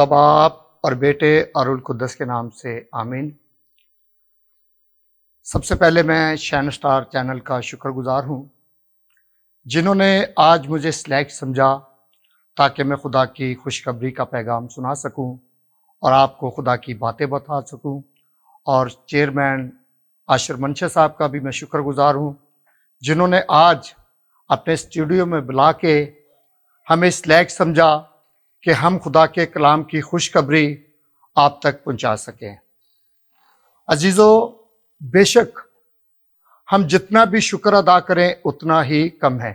खुदा बाप और बेटे और रुल कुद्दस के नाम से आमीन। सबसे पहले मैं शैन स्टार चैनल का शुक्रगुजार हूँ, जिन्होंने आज मुझे सिलेक्ट समझा ताकि मैं खुदा की खुशखबरी का पैगाम सुना सकूँ और आपको खुदा की बातें बता सकूँ। और चेयरमैन आशिर मंशा साहब का भी मैं शुक्रगुजार हूँ, जिन्होंने आज अपने स्टूडियो में बुला के हमें सिलेक्ट समझा कि हम खुदा के कलाम की खुशखबरी आप तक पहुंचा सकें। अजीज़ों, बेशक हम जितना भी शुक्र अदा करें उतना ही कम है,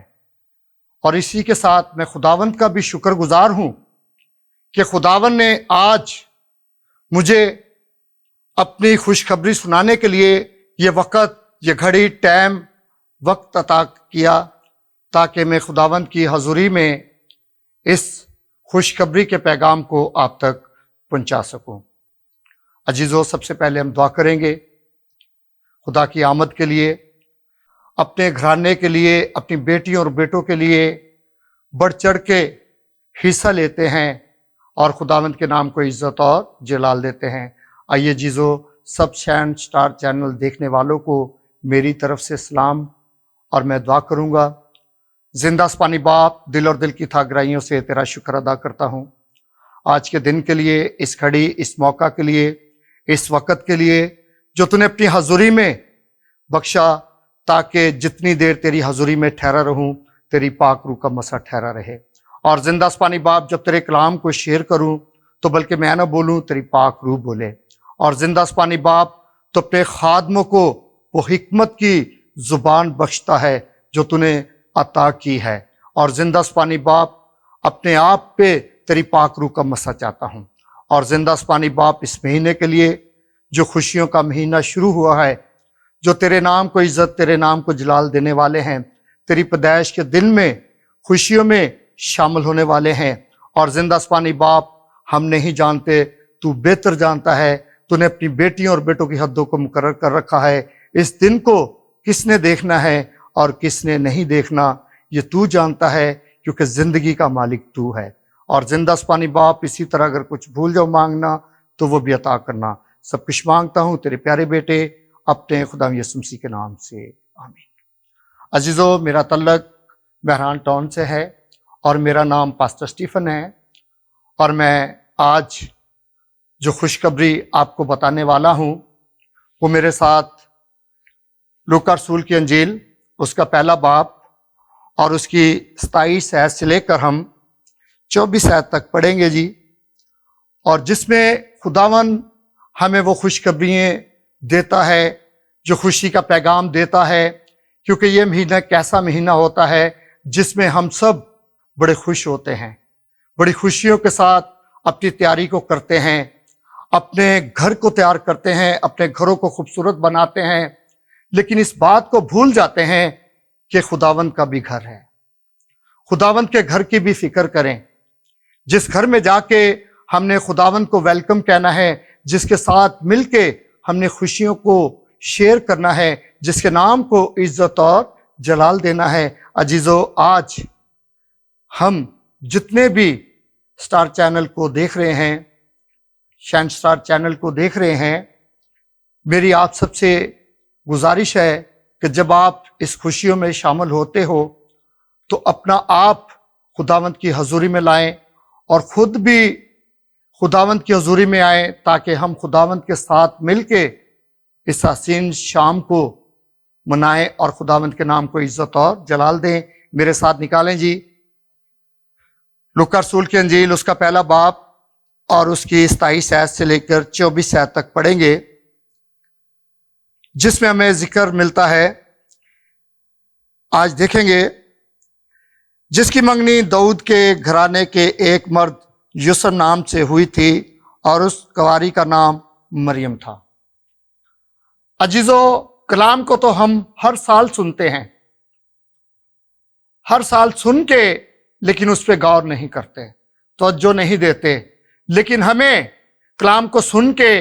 और इसी के साथ मैं खुदावंद का भी शुक्रगुजार हूं कि खुदावंद ने आज मुझे अपनी खुशखबरी सुनाने के लिए ये वक्त, ये घड़ी, टाइम, वक्त अता किया ताकि मैं खुदावंद की हजूरी में इस खुशखबरी के पैगाम को आप तक पहुंचा सकूं। अजीजों, सबसे पहले हम दुआ करेंगे खुदा की आमद के लिए, अपने घराने के लिए, अपनी बेटियों और बेटों के लिए बढ़ चढ़ के हिस्सा लेते हैं और खुदावंद के नाम को इज्जत और जलाल देते हैं। आइए जीजो, सब शैन स्टार चैनल देखने वालों को मेरी तरफ से सलाम, और मैं दुआ करूंगा। जिंदा अस्पानी बाप, दिल और दिल की थागराइयों से तेरा शुक्र अदा करता हूँ आज के दिन के लिए, इस घड़ी, इस मौका के लिए, इस वक़्त के लिए जो तूने अपनी हजूरी में बख्शा, ताकि जितनी देर तेरी हजूरी में ठहरा रहूं तेरी पाक रूह का मसा ठहरा रहे। और जिंदा अस्पानी बाप, जब तेरे कलाम को शेयर करूं तो बल्कि मैं ना बोलूं, तेरी पाक रूह बोले। और जिंदा अस्पानी बाप, तो अपने खादमों को वो हिकमत की जुबान बख्शता है जो तूने अता की है। और जिंदा अस्पानी बाप, अपने आप पे तेरी पाक रूह का मसा चाहता हूं। और जिंदा अस्पानी बाप, इस महीने के लिए जो खुशियों का महीना शुरू हुआ है, जो तेरे नाम को इज्जत, तेरे नाम को जलाल देने वाले हैं, तेरी पैदाइश के दिन में खुशियों में शामिल होने वाले हैं। और जिंदा अस्पानी बाप, हम नहीं जानते, तू बेहतर जानता है। तूने अपनी बेटियों और बेटों की हदों को मुकर्रर कर रखा है। इस दिन को किसने देखना है और किसने नहीं देखना, ये तू जानता है, क्योंकि जिंदगी का मालिक तू है। और जिंदा अस्पानी बाप, इसी तरह अगर कुछ भूल जाओ मांगना तो वो भी अता करना। सब कुछ मांगता हूं तेरे प्यारे बेटे अपने खुदा यीशु मसीह के नाम से, आमीन। अजीजों, मेरा तल्लक बहरान टाउन से है और मेरा नाम पास्टर स्टीफन है, और मैं आज जो खुशखबरी आपको बताने वाला हूं वो मेरे साथ लूका रसूल की अंजील, उसका पहला बाब और उसकी 27 आयत से लेकर हम 24 आयत तक पढ़ेंगे जी। और जिसमें खुदावन हमें वो खुशखबरियाँ देता है, जो खुशी का पैगाम देता है, क्योंकि ये महीना कैसा महीना होता है जिसमें हम सब बड़े खुश होते हैं, बड़ी खुशियों के साथ अपनी तैयारी को करते हैं, अपने घर को तैयार करते हैं, अपने घरों को खूबसूरत बनाते हैं, लेकिन इस बात को भूल जाते हैं कि खुदावंद का भी घर है। खुदावंद के घर की भी फिक्र करें, जिस घर में जाके हमने खुदावंद को वेलकम कहना है, जिसके साथ मिलके हमने खुशियों को शेयर करना है, जिसके नाम को इज्जत और जलाल देना है। अजीजों, आज हम जितने भी स्टार चैनल को देख रहे हैं, शैन स्टार चैनल को देख रहे हैं, मेरी आप सबसे गुजारिश है कि जब आप इस खुशियों में शामिल होते हो तो अपना आप खुदावंद की हजूरी में लाएं और खुद भी खुदावंद की हजूरी में आए, ताकि हम खुदावंद के साथ मिलके इस हसीन शाम को मनाएं और खुदावंद के नाम को इज्जत और जलाल दें। मेरे साथ निकालें जी, लूका रसूल की अंजील, उसका पहला बाब और उसकी 27 आयत से लेकर 24 आयत तक पढ़ेंगे, जिसमें हमें जिक्र मिलता है। आज देखेंगे, जिसकी मंगनी दाऊद के घराने के एक मर्द यूसुफ नाम से हुई थी और उस कुंवारी का नाम मरियम था। अजीजों, कलाम को तो हम हर साल सुनते हैं, हर साल सुन के, लेकिन उस पर गौर नहीं करते, तवज्जो नहीं देते। लेकिन हमें कलाम को सुन के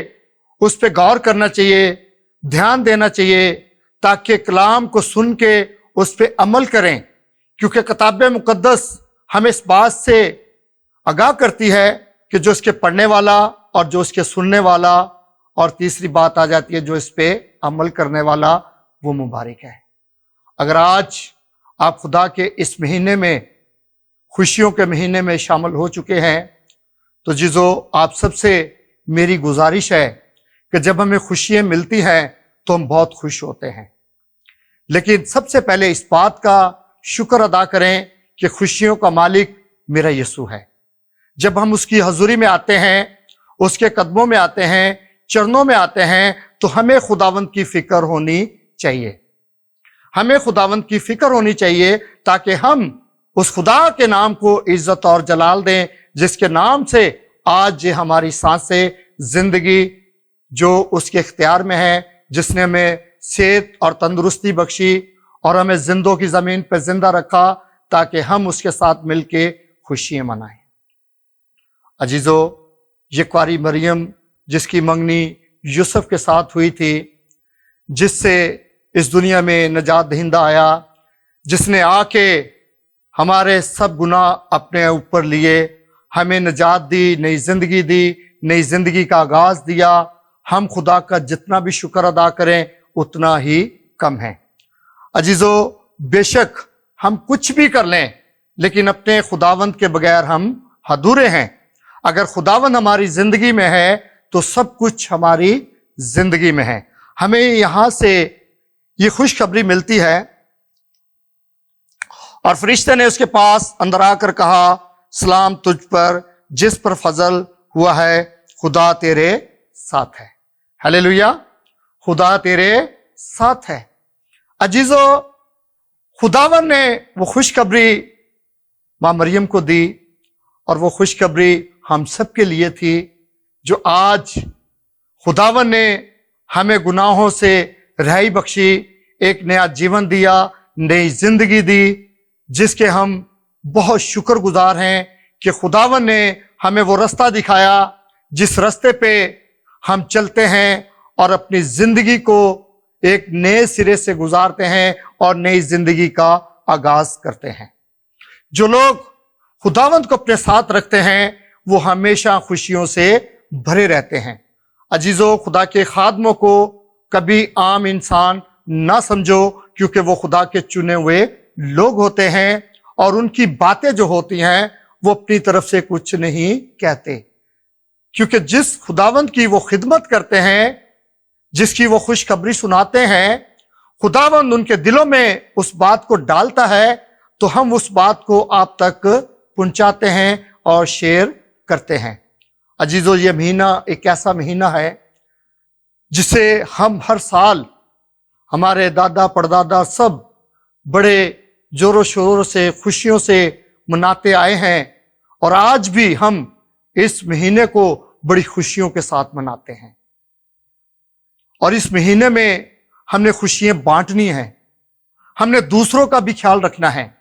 उस पर गौर करना चाहिए, ध्यान देना चाहिए, ताकि कलाम को सुन के उस पर अमल करें, क्योंकि किताब मुकद्दस हमें इस बात से आगाह करती है कि कि जो इसके पढ़ने वाला और जो इसके सुनने वाला, और तीसरी बात आ जाती है जो इस पे अमल करने वाला, वो मुबारक है। अगर आज आप खुदा के इस महीने में, खुशियों के महीने में शामिल हो चुके हैं, तो जीजो आप सबसे मेरी गुजारिश है कि जब हमें खुशियां मिलती हैं तो हम बहुत खुश होते हैं, लेकिन सबसे पहले इस बात का शुक्र अदा करें कि खुशियों का मालिक मेरा यीशु है। जब हम उसकी हजूरी में आते हैं, उसके कदमों में आते हैं, चरणों में आते हैं, तो हमें खुदावंद की फिक्र होनी चाहिए। हमें खुदावंद की फिक्र होनी चाहिए ताकि हम उस खुदा के नाम को इज्जत और जलाल दें, जिसके नाम से आज ये हमारी सांसें, जिंदगी जो उसके इख्तियार में है, जिसने हमें सेहत और तंदुरुस्ती बख्शी और हमें जिंदों की जमीन पर जिंदा रखा ताकि हम उसके साथ मिलके खुशियां मनाएं। अजीजो, ये कुंवारी मरियम जिसकी मंगनी यूसुफ के साथ हुई थी, जिससे इस दुनिया में नजात दहिंदा आया, जिसने आके हमारे सब गुनाह अपने ऊपर लिए, हमें नजात दी, नई जिंदगी दी, नई जिंदगी का आगाज दिया। हम खुदा का जितना भी शुक्र अदा करें उतना ही कम है। अजीजो, बेशक हम कुछ भी कर लें, लेकिन अपने खुदावंद के बगैर हम अधूरे हैं। अगर खुदावंद हमारी जिंदगी में है तो सब कुछ हमारी जिंदगी में है। हमें यहां से ये खुशखबरी मिलती है, और फरिश्ते ने उसके पास अंदर आकर कहा, सलाम तुझ पर जिस पर फजल हुआ है, खुदा तेरे साथ है। हालेलुया, खुदा तेरे साथ है। अजीजो, खुदावन ने वो खुशखबरी मां मरियम को दी, और वो खुशखबरी हम सब के लिए थी, जो आज खुदावन ने हमें गुनाहों से रिहाई बख्शी, एक नया जीवन दिया, नई जिंदगी दी, जिसके हम बहुत शुक्रगुजार हैं कि खुदावन ने हमें वो रास्ता दिखाया जिस रास्ते पे हम चलते हैं और अपनी जिंदगी को एक नए सिरे से गुजारते हैं और नई जिंदगी का आगाज करते हैं। जो लोग खुदावंद को अपने साथ रखते हैं वो हमेशा खुशियों से भरे रहते हैं। अजीजों, खुदा के खादमों को कभी आम इंसान ना समझो, क्योंकि वो खुदा के चुने हुए लोग होते हैं, और उनकी बातें जो होती हैं वो अपनी तरफ से कुछ नहीं कहते, क्योंकि जिस खुदावंद की वो खिदमत करते हैं, जिसकी वो खुशखबरी सुनाते हैं, खुदावंद उनके दिलों में उस बात को डालता है, तो हम उस बात को आप तक पहुंचाते हैं और शेयर करते हैं। अजीजों, ये महीना एक ऐसा महीना है जिसे हम हर साल, हमारे दादा परदादा सब बड़े जोरों शोरों से, खुशियों से मनाते आए हैं, और आज भी हम इस महीने को बड़ी खुशियों के साथ मनाते हैं। और इस महीने में हमने खुशियां बांटनी है, हमने दूसरों का भी ख्याल रखना है,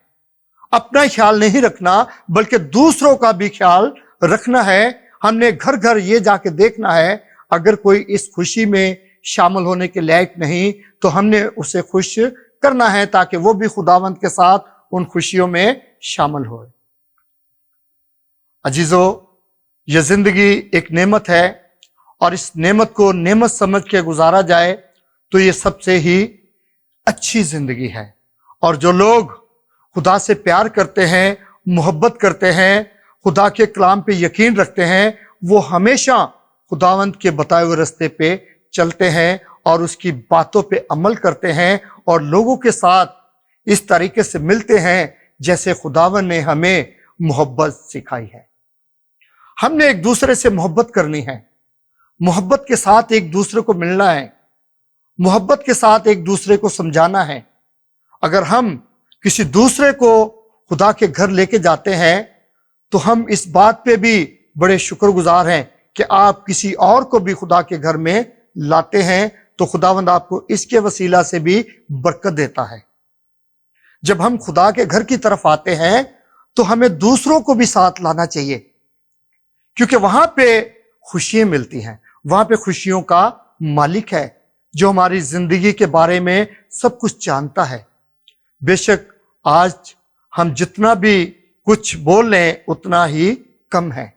अपना ख्याल नहीं रखना बल्कि दूसरों का भी ख्याल रखना है। हमने घर घर ये जाके देखना है, अगर कोई इस खुशी में शामिल होने के लायक नहीं तो हमने उसे खुश करना है, ताकि वो भी खुदावंद के साथ उन खुशियों में शामिल हो। अजीजों, ये जिंदगी एक नेमत है, और इस नेमत को नेमत समझ के गुजारा जाए तो ये सबसे ही अच्छी जिंदगी है। और जो लोग खुदा से प्यार करते हैं, मोहब्बत करते हैं, खुदा के कलाम पे यकीन रखते हैं, वो हमेशा खुदावंद के बताए हुए रास्ते पे चलते हैं और उसकी बातों पे अमल करते हैं, और लोगों के साथ इस तरीके से मिलते हैं जैसे खुदावंद ने हमें मोहब्बत सिखाई है। हमने एक दूसरे से मोहब्बत करनी है, मोहब्बत के साथ एक दूसरे को मिलना है, मोहब्बत के साथ एक दूसरे को समझाना है। अगर हम किसी दूसरे को खुदा के घर लेके जाते हैं तो हम इस बात पे भी बड़े शुक्रगुजार हैं कि आप किसी और को भी खुदा के घर में लाते हैं, तो खुदावंद आपको इसके वसीला से भी बरकत देता है। जब हम खुदा के घर की तरफ आते हैं तो हमें दूसरों को भी साथ लाना चाहिए, क्योंकि वहां पे खुशियां मिलती हैं, वहां पे खुशियों का मालिक है जो हमारी जिंदगी के बारे में सब कुछ जानता है। बेशक आज हम जितना भी कुछ बोल लें उतना ही कम है,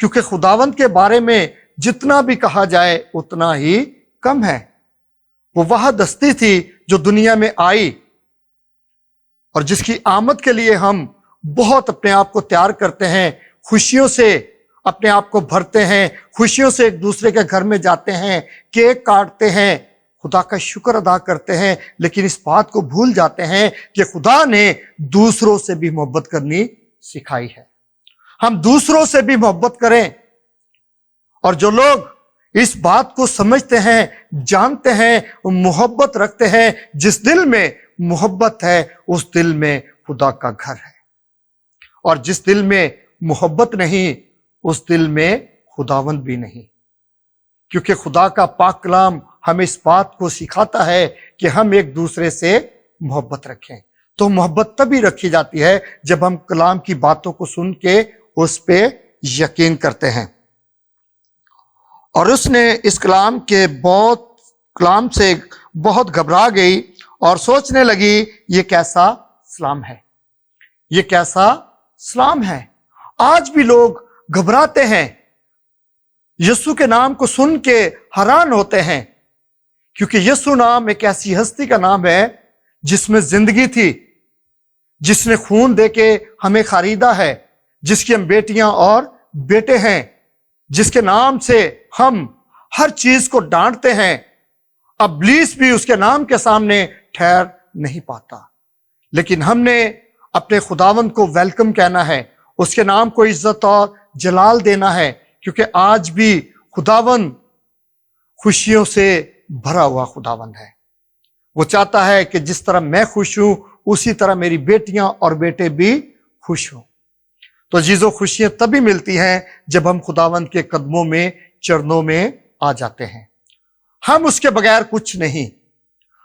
क्योंकि खुदावंद के बारे में जितना भी कहा जाए उतना ही कम है। वो वह हस्ती थी जो दुनिया में आई और जिसकी आमद के लिए हम बहुत अपने आप को तैयार करते हैं, खुशियों से अपने आप को भरते हैं, खुशियों से एक दूसरे के घर में जाते हैं, केक काटते हैं, खुदा का शुक्र अदा करते हैं, लेकिन इस बात को भूल जाते हैं कि खुदा ने दूसरों से भी मोहब्बत करनी सिखाई है। हम दूसरों से भी मोहब्बत करें। और जो लोग इस बात को समझते हैं, जानते हैं, मोहब्बत रखते हैं, जिस दिल में मोहब्बत है उस दिल में खुदा का घर है। और जिस दिल में मोहब्बत नहीं उस दिल में खुदावंद भी नहीं। क्योंकि खुदा का पाक कलाम हमें इस बात को सिखाता है कि हम एक दूसरे से मोहब्बत रखें। तो मोहब्बत तभी रखी जाती है जब हम कलाम की बातों को सुन के उस पे यकीन करते हैं। और उसने इस कलाम से बहुत घबरा गई और सोचने लगी ये कैसा सलाम है, ये कैसा सलाम है। आज भी लोग घबराते हैं, यीशु के नाम को सुन के हैरान होते हैं, क्योंकि यीशु नाम एक ऐसी हस्ती का नाम है जिसमें जिंदगी थी, जिसने खून देके हमें खरीदा है, जिसकी हम बेटियां और बेटे हैं, जिसके नाम से हम हर चीज को डांटते हैं। इब्लीस भी उसके नाम के सामने ठहर नहीं पाता। लेकिन हमने अपने खुदावंद को वेलकम कहना है, उसके नाम को इज्जत और जलाल देना है, क्योंकि आज भी खुदावंद खुशियों से भरा हुआ खुदावंद है। वो चाहता है कि जिस तरह मैं खुश हूं उसी तरह मेरी बेटियां और बेटे भी खुश हों। तो जीजो खुशियां तभी मिलती हैं जब हम खुदावंद के कदमों में, चरणों में आ जाते हैं। हम उसके बगैर कुछ नहीं,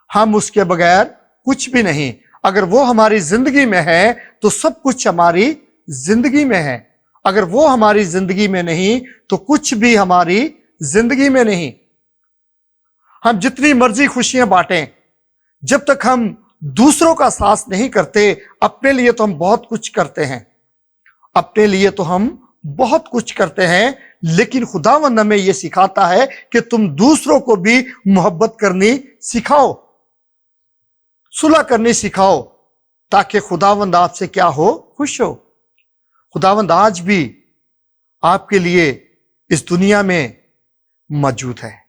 हम उसके बगैर कुछ भी नहीं। अगर वो हमारी जिंदगी में है तो सब कुछ हमारी जिंदगी में है। अगर वो हमारी जिंदगी में नहीं तो कुछ भी हमारी जिंदगी में नहीं। हम जितनी मर्जी खुशियां बांटें, जब तक हम दूसरों का साथ नहीं करते, अपने लिए तो हम बहुत कुछ करते हैं, अपने लिए तो हम बहुत कुछ करते हैं, लेकिन खुदावंद हमें यह सिखाता है कि तुम दूसरों को भी मोहब्बत करनी सिखाओ, सुलह करनी सिखाओ, ताकि खुदावंद आपसे क्या हो, खुश हो। खुदावंद आज भी आपके लिए इस दुनिया में मौजूद है,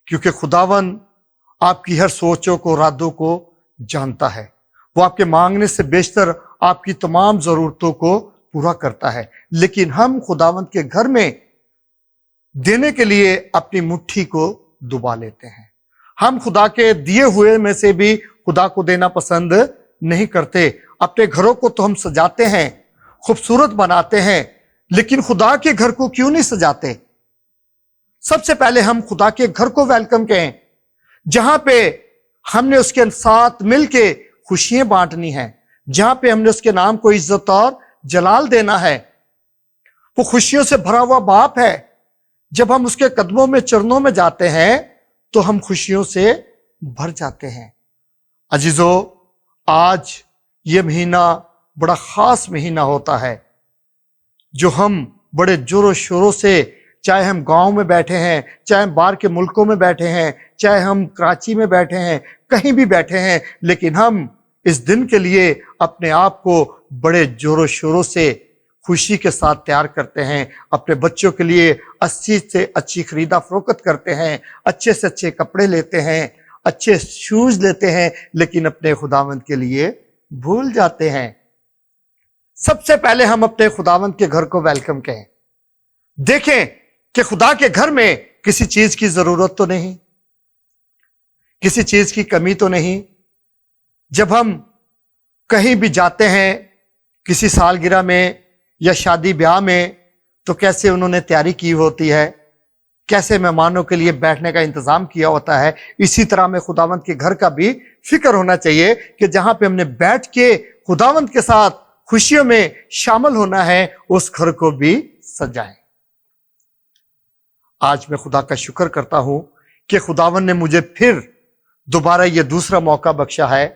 क्योंकि खुदावंद आपकी हर सोचों को, इरादों को जानता है। वो आपके मांगने से बेशतर आपकी तमाम जरूरतों को पूरा करता है। लेकिन हम खुदावंद के घर में देने के लिए अपनी मुट्ठी को दुबा लेते हैं। हम खुदा के दिए हुए में से भी खुदा को देना पसंद नहीं करते। अपने घरों को तो हम सजाते हैं, खूबसूरत बनाते हैं, लेकिन खुदा के घर को क्यों नहीं सजाते? सबसे पहले हम खुदा के घर को वेलकम कहें, जहां पे हमने उसके साथ मिलके खुशियां बांटनी है, जहां पे हमने उसके नाम को इज्जत और जलाल देना है। वो खुशियों से भरा हुआ बाप है। जब हम उसके कदमों में, चरणों में जाते हैं तो हम खुशियों से भर जाते हैं। अजीजों, आज ये महीना बड़ा खास महीना होता है, जो हम बड़े जोरों शोरों से, चाहे हम गांव में बैठे हैं, चाहे हम बाहर के मुल्कों में बैठे हैं, चाहे हम कराची में बैठे हैं, कहीं भी बैठे हैं, लेकिन हम इस दिन के लिए अपने आप को बड़े जोरों शोरों से खुशी के साथ तैयार करते हैं। अपने बच्चों के लिए अच्छी से अच्छी खरीदा फरोख्त करते हैं, अच्छे से अच्छे कपड़े लेते हैं, अच्छे शूज लेते हैं, लेकिन अपने खुदावंद के लिए भूल जाते हैं। सबसे पहले हम अपने खुदावंद के घर को वेलकम कहें। देखें कि खुदा के घर में किसी चीज की जरूरत तो नहीं, किसी चीज की कमी तो नहीं। जब हम कहीं भी जाते हैं, किसी सालगिरह में या शादी ब्याह में, तो कैसे उन्होंने तैयारी की होती है, कैसे मेहमानों के लिए बैठने का इंतजाम किया होता है। इसी तरह में खुदावंद के घर का भी फिक्र होना चाहिए कि जहां पे हमने बैठ के खुदावंद के साथ खुशियों में शामिल होना है, उस घर को भी सजाएं। आज मैं खुदा का शुक्र करता हूं कि खुदावंद ने मुझे फिर दोबारा ये दूसरा मौका बख्शा है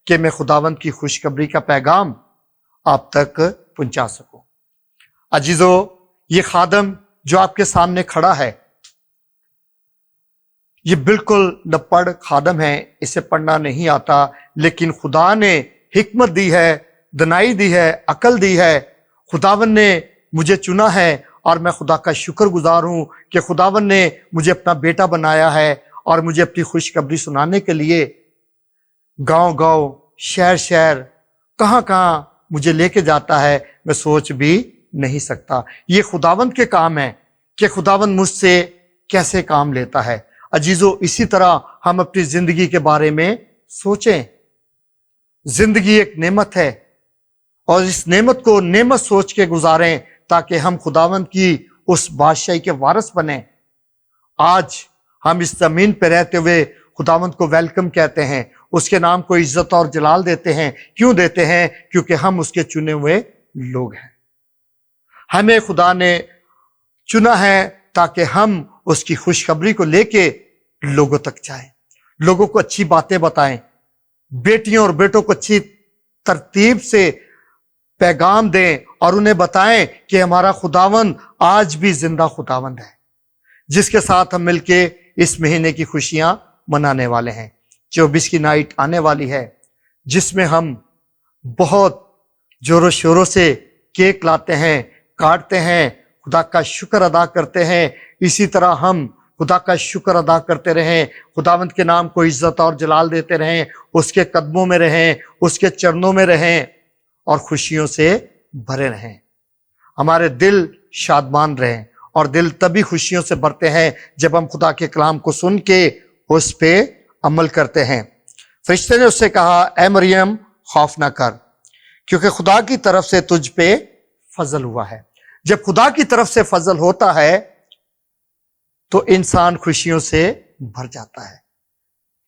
कि मैं खुदावंद की खुशखबरी का पैगाम आप तक पहुंचा सकूं। अजीजों, ये खादम जो आपके सामने खड़ा है, ये बिल्कुल न पढ़ खादम है, इसे पढ़ना नहीं आता, लेकिन खुदा ने हिकमत दी है, दनाई दी है, अकल दी है। खुदावन ने मुझे चुना है और मैं खुदा का शुक्रगुजार हूं कि खुदावन ने मुझे अपना बेटा बनाया है और मुझे अपनी खुशखबरी सुनाने के लिए गांव गांव, शहर शहर, कहां कहां मुझे लेके जाता है, मैं सोच भी नहीं सकता। ये खुदावंद के काम है कि खुदावंद मुझसे कैसे काम लेता है। अजीजों, इसी तरह हम अपनी जिंदगी के बारे में सोचें। जिंदगी एक नेमत है और इस नेमत को नेमत सोच के गुजारें ताकि हम खुदावंद की उस बादशाही के वारिस बने। आज हम इस जमीन पर रहते हुए खुदावंद को वेलकम कहते हैं, उसके नाम को इज्जत और जलाल देते हैं। क्यों देते हैं? क्योंकि हम उसके चुने हुए लोग हैं। हमें खुदा ने चुना है ताकि हम उसकी खुशखबरी को लेके लोगों तक जाएं, लोगों को अच्छी बातें बताएं, बेटियों और बेटों को अच्छी तरतीब से पैगाम दें और उन्हें बताएं कि हमारा खुदावंद आज भी जिंदा खुदावंद है, जिसके साथ हम मिलके इस महीने की खुशियां मनाने वाले हैं। 24 की नाइट आने वाली है जिसमें हम बहुत जोरों शोरों से केक लाते हैं, काटते हैं, खुदा का शुक्र अदा करते हैं। इसी तरह हम खुदा का शुक्र अदा करते रहें, खुदावंद के नाम को इज्जत और जलाल देते रहें, उसके कदमों में रहें, उसके चरणों में रहें और खुशियों से भरे रहें। हमारे दिल शादमान रहें और दिल तभी खुशियों से भरते हैं जब हम खुदा के कलाम को सुन के उस पे अमल करते हैं। फरिश्ते ने उससे कहा, ऐ मरियम खौफ ना कर, क्योंकि खुदा की तरफ से तुझ पे फजल हुआ है। जब खुदा की तरफ से फजल होता है तो इंसान खुशियों से भर जाता है।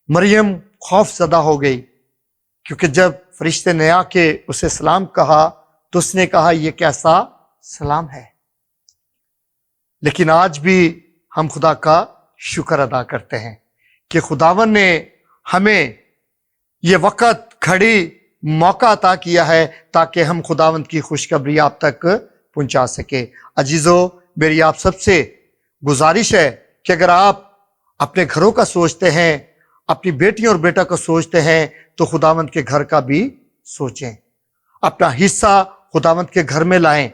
मरियम खौफ ज़दा हो गई क्योंकि जब फरिश्ते ने आके उसे सलाम कहा तो उसने कहा, यह कैसा सलाम है। लेकिन आज भी हम खुदा का शुक्र अदा करते हैं कि खुदावन ने हमें ये वक़्त, घड़ी, मौका अता किया है ताकि हम खुदावंद की खुशखबरी आप तक पहुंचा सके। अजीजों, मेरी आप सबसे गुजारिश है कि अगर आप अपने घरों का सोचते हैं, अपनी बेटियों और बेटा को सोचते हैं, तो खुदावंद के घर का भी सोचें। अपना हिस्सा खुदावंद के घर में लाएं।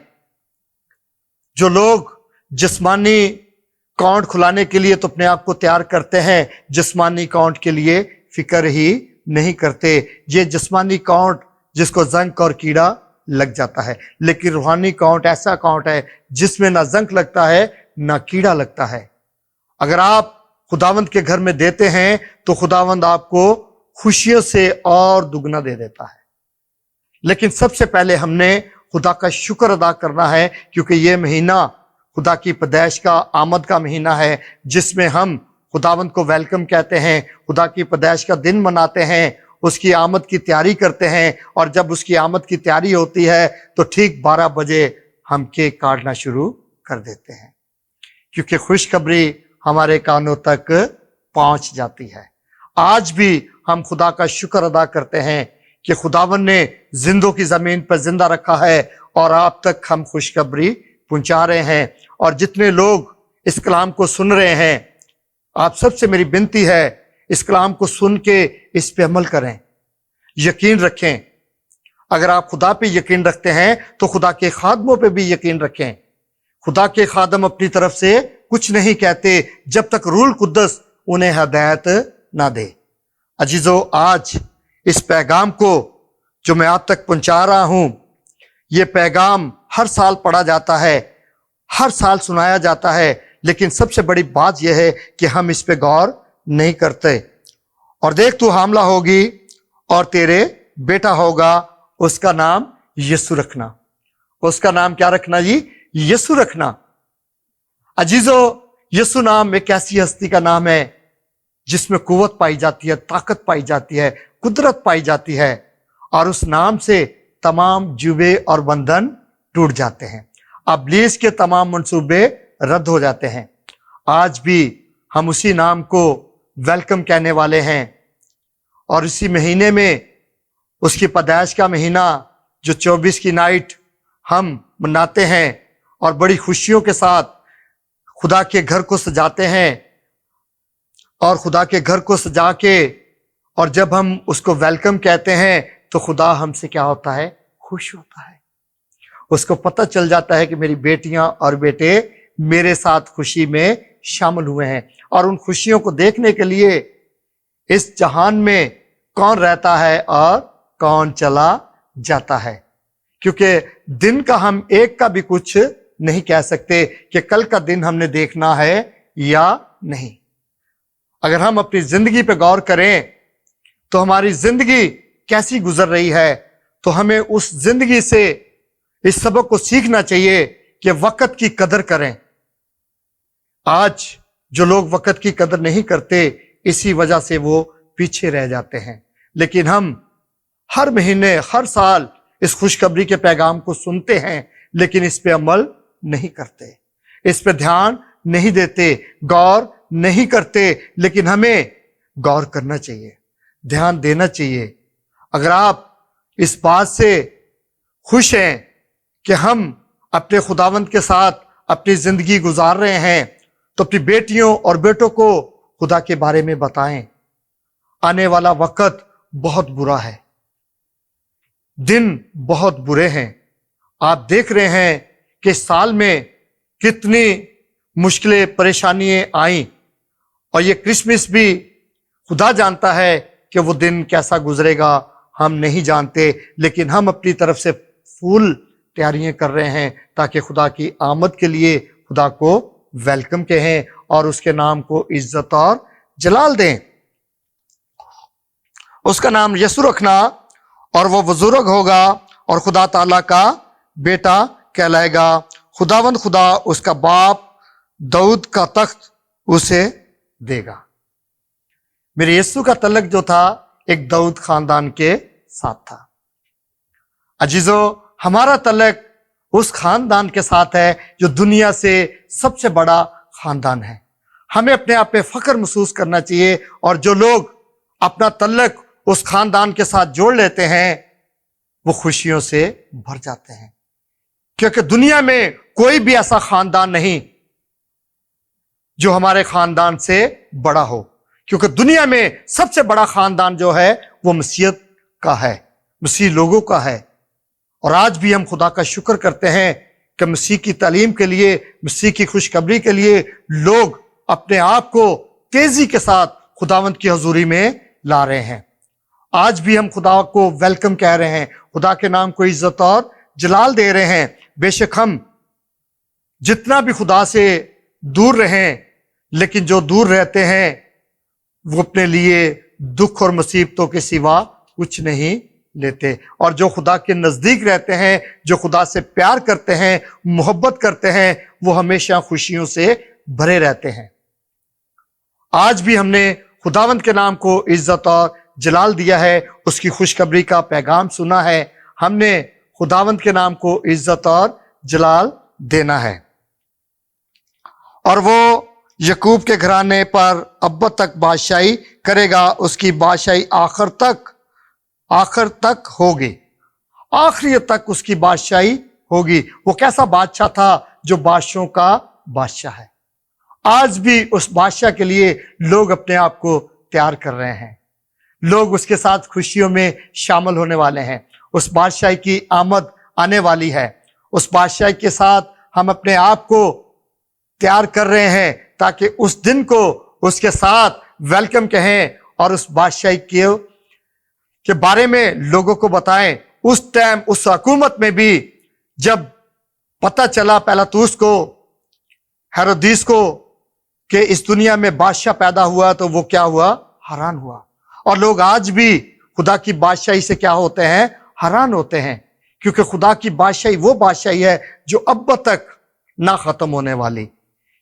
जो लोग जिस्मानी अकाउंट खुलाने के लिए तो अपने आप को तैयार करते हैं, जिस्मानी अकाउंट के लिए फिक्र ही नहीं करते। ये जिस्मानी अकाउंट जिसको जंक और कीड़ा लग जाता है, लेकिन रूहानी अकाउंट ऐसा अकाउंट है जिसमें ना जंक लगता है ना कीड़ा लगता है। अगर आप खुदावंद के घर में देते हैं तो खुदावंद आपको खुशियों से और दुगना दे देता है। लेकिन सबसे पहले हमने खुदा का शुक्र अदा करना है, क्योंकि ये महीना खुदा की पैदाइश का, आमद का महीना है, जिसमें हम खुदावंद को वेलकम कहते हैं, खुदा की पैदाइश का दिन मनाते हैं, उसकी आमद की तैयारी करते हैं। और जब उसकी आमद की तैयारी होती है तो ठीक 12 बजे हम केक काटना शुरू कर देते हैं, क्योंकि खुशखबरी हमारे कानों तक पहुंच जाती है। आज भी हम खुदा का शुक्र अदा करते हैं कि खुदावन ने जिंदों की जमीन पर जिंदा रखा है और आप तक हम खुशखबरी पहुंचा रहे हैं। और जितने लोग इस कलाम को सुन रहे हैं, आप सबसे मेरी विनती है, इस कलाम को सुन के इस पे अमल करें, यकीन रखें। अगर आप खुदा पे यकीन रखते हैं तो खुदा के खादमों पे भी यकीन रखें। खुदा के खादम अपनी तरफ से कुछ नहीं कहते जब तक रूल कुद्दस उन्हें हदायत ना दे। अजीजों, आज इस पैगाम को जो मैं आप तक पहुंचा रहा हूं, ये पैगाम हर साल पढ़ा जाता है, हर साल सुनाया जाता है, लेकिन सबसे बड़ी बात यह है कि हम इस पे गौर नहीं करते। और देख, तू हामला होगी और तेरे बेटा होगा, उसका नाम यीशु रखना। उसका नाम क्या रखना जी? यीशु रखना। अजीजों, यीशु नाम एक ऐसी हस्ती का नाम है जिसमें कुव्वत पाई जाती है, ताकत पाई जाती है, कुदरत पाई जाती है, और उस नाम से तमाम जुबे और बंधन टूट जाते हैं, इब्लीस के तमाम मंसूबे रद्द हो जाते हैं। आज भी हम उसी नाम को वेलकम कहने वाले हैं और इसी महीने में, उसकी पैदाइश का महीना जो 24 की नाइट हम मनाते हैं, और बड़ी खुशियों के साथ खुदा के घर को सजाते हैं, और खुदा के घर को सजा के और जब हम उसको वेलकम कहते हैं तो खुदा हमसे क्या होता है? खुश होता है। उसको पता चल जाता है कि मेरी बेटियां और बेटे मेरे साथ खुशी में शामिल हुए हैं। और उन खुशियों को देखने के लिए इस जहान में कौन रहता है और कौन चला जाता है, क्योंकि दिन का हम एक का भी कुछ नहीं कह सकते कि कल का दिन हमने देखना है या नहीं। अगर हम अपनी जिंदगी पे गौर करें तो हमारी जिंदगी कैसी गुजर रही है, तो हमें उस जिंदगी से इस सबक को सीखना चाहिए कि वक्त की कदर करें। आज जो लोग वक्त की कदर नहीं करते, इसी वजह से वो पीछे रह जाते हैं। लेकिन हम हर महीने, हर साल इस खुशखबरी के पैगाम को सुनते हैं, लेकिन इस पे अमल नहीं करते, इस पे ध्यान नहीं देते, गौर नहीं करते। लेकिन हमें गौर करना चाहिए, ध्यान देना चाहिए। अगर आप इस बात से खुश हैं कि हम अपने खुदावंद के साथ अपनी जिंदगी गुजार रहे हैं, तो अपनी बेटियों और बेटों को खुदा के बारे में बताएं। आने वाला वक्त बहुत बुरा है, दिन बहुत बुरे हैं। आप देख रहे हैं कि साल में कितनी मुश्किलें, परेशानियां आई, और ये क्रिसमस भी खुदा जानता है कि वो दिन कैसा गुजरेगा, हम नहीं जानते। लेकिन हम अपनी तरफ से फुल तैयारियां कर रहे हैं ताकि खुदा की आमद के लिए खुदा को वेलकम कहें और उसके नाम को इज्जत और जलाल दें। उसका नाम यसु रखना, और वो बुजुर्ग होगा और खुदा ताला का बेटा कहलाएगा। खुदावंद खुदा उसका बाप दाऊद का तख्त उसे देगा। मेरे यीशु का तल्लक जो था एक दाऊद खानदान के साथ था। अजीजों, हमारा तल्लक उस खानदान के साथ है जो दुनिया से सबसे बड़ा खानदान है। हमें अपने आप पे फख्र महसूस करना चाहिए, और जो लोग अपना तल्लक उस खानदान के साथ जोड़ लेते हैं वो खुशियों से भर जाते हैं, क्योंकि दुनिया में कोई भी ऐसा खानदान नहीं जो हमारे खानदान से बड़ा हो। क्योंकि दुनिया में सबसे बड़ा खानदान जो है वो मसीहत का है, मसीह लोगों का है। और आज भी हम खुदा का शुक्र करते हैं कि मसीह की तालीम के लिए, मसीह की खुशखबरी के लिए लोग अपने आप को तेजी के साथ खुदावंद की हजूरी में ला रहे हैं। आज भी हम खुदा को वेलकम कह रहे हैं, खुदा के नाम को इज्जत और जलाल दे रहे हैं। बेशक हम जितना भी खुदा से दूर रहें, लेकिन जो दूर रहते हैं वो अपने लिए दुख और मुसीबतों के सिवा कुछ नहीं लेते। और जो खुदा के नजदीक रहते हैं, जो खुदा से प्यार करते हैं, मोहब्बत करते हैं, वो हमेशा खुशियों से भरे रहते हैं। आज भी हमने खुदावंद के नाम को इज्जत और जलाल दिया है, उसकी खुशखबरी का पैगाम सुना है। हमने खुदावंद के नाम को इज्जत और जलाल देना है। और वो यकूब के घराने पर अब तक बादशाही करेगा, उसकी बादशाही आखिर तक होगी, आखिरी तक उसकी बादशाही होगी। वो कैसा बादशाह था? जो बादशाहों का बादशाह है। आज भी उस बादशाह के लिए लोग अपने आप को तैयार कर रहे हैं, लोग उसके साथ खुशियों में शामिल होने वाले हैं। उस बादशाही की आमद आने वाली है। उस बादशाही के साथ हम अपने आप को तैयार कर रहे हैं ताकि उस दिन को उसके साथ वेलकम कहें और उस बादशाही के बारे में लोगों को बताएं। उस टाइम, उस हुकूमत में भी जब पता चला पिलातुस को, हेरोदिस को, कि इस दुनिया में बादशाह पैदा हुआ, तो वो क्या हुआ? हैरान हुआ। और लोग आज भी खुदा की बादशाही से क्या होते हैं? हैरान होते हैं, क्योंकि खुदा की बादशाही वो बादशाही है जो अब तक ना खत्म होने वाली।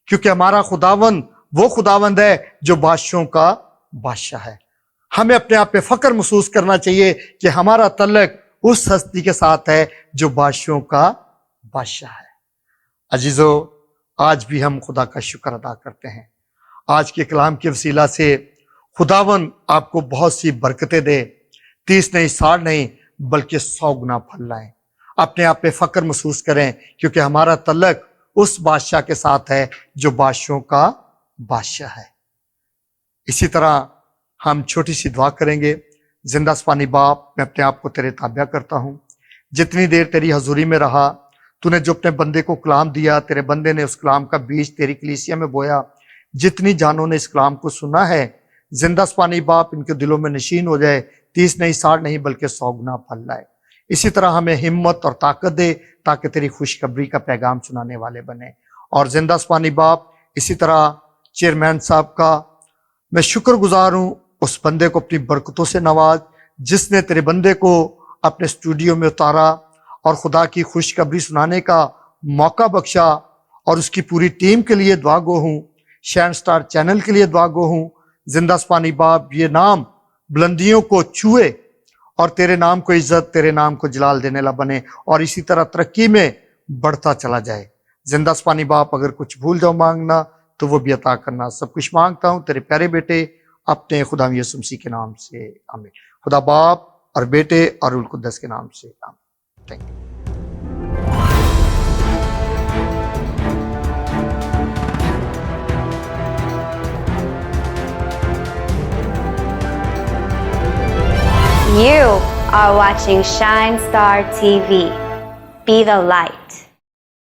क्योंकि हमारा खुदावंद वो खुदावंद है जो बादशाहों का बादशाह है। हमें अपने आप पे फख्र महसूस करना चाहिए कि हमारा तल्लक उस हस्ती के साथ है जो बादशाहों का बादशाह है। अजीजों, आज भी हम खुदा का शुक्र अदा करते हैं। आज के कलाम के वसीला से खुदावंद आपको बहुत सी बरकतें दे, 30 नहीं, 60 नहीं, बल्कि 100 गुना फल लाए। अपने आप पे फख्र महसूस करें, क्योंकि हमारा तल्लक उस बादशाह के साथ है जो बादशाहों का बादशाह है। इसी तरह हम छोटी सी दुआ करेंगे। जिंदा अस्मानी बाप, मैं अपने आप को तेरे ताबिया करता हूँ। जितनी देर तेरी हजूरी में रहा, तूने जो अपने बंदे को कलाम दिया, तेरे बंदे ने उस कलाम का बीज तेरी कलीसिया में बोया। जितनी जानों ने इस कलाम को सुना है, जिंदा अस्मानी बाप, इनके दिलों में नशीन हो जाए, 30 नहीं, 60 नहीं, बल्कि 100 गुना फल लाए। इसी तरह हमें हिम्मत और ताकत दे ताकि तेरी खुशखबरी का पैगाम सुनाने वाले बने। और जिंदा अस्मानी बाप, इसी तरह चेयरमैन साहब का मैं शुक्रगुजार हूं, उस बंदे को अपनी बरकतों से नवाज जिसने तेरे बंदे को अपने स्टूडियो में उतारा और खुदा की खुशखबरी सुनाने का मौका बख्शा। और उसकी पूरी टीम के लिए दुआ गो हूं, शैन स्टार चैनल के लिए दुआ गो हूं। जिंदा अस्मानी बाप, ये नाम बुलंदियों को छुए और तेरे नाम को इज्जत, तेरे नाम को जलाल देने ला बने और इसी तरह तरक्की में बढ़ता चला जाए। जिंदा अस्मानी बाप, अगर कुछ भूल जाओ मांगना तो वो भी अता करना। सब कुछ मांगता हूं तेरे प्यारे बेटे अपने खुदा यीशु मसीह के नाम से, आमीन। खुदा बाप और बेटे और रूह कुद्दस के नाम से, आमीन। Thank you. You are watching Shine Star TV. Be the light.